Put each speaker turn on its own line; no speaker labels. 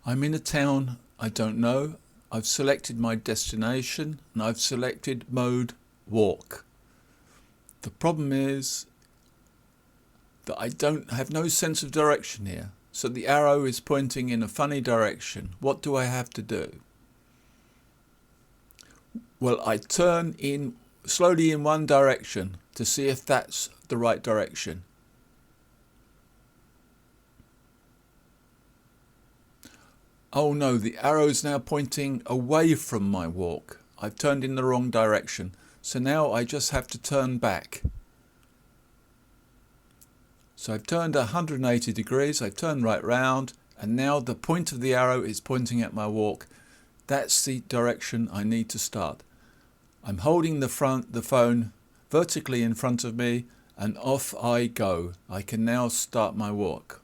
I'm in a town I don't know. I've selected my destination and I've selected mode walk. The problem is that I don't have no sense of direction here. So the arrow is pointing in a funny direction. What do I have to do? Well, I turn in slowly in one direction to see if that's the right direction. Oh no, the arrow's now pointing away from my walk. I've turned in the wrong direction. So now I just have to turn back. So I've turned 180 degrees, I've turned right round, and now the point of the arrow is pointing at my walk. That's the direction I need to start. I'm holding the phone vertically in front of me, and off I go. I can now start my walk.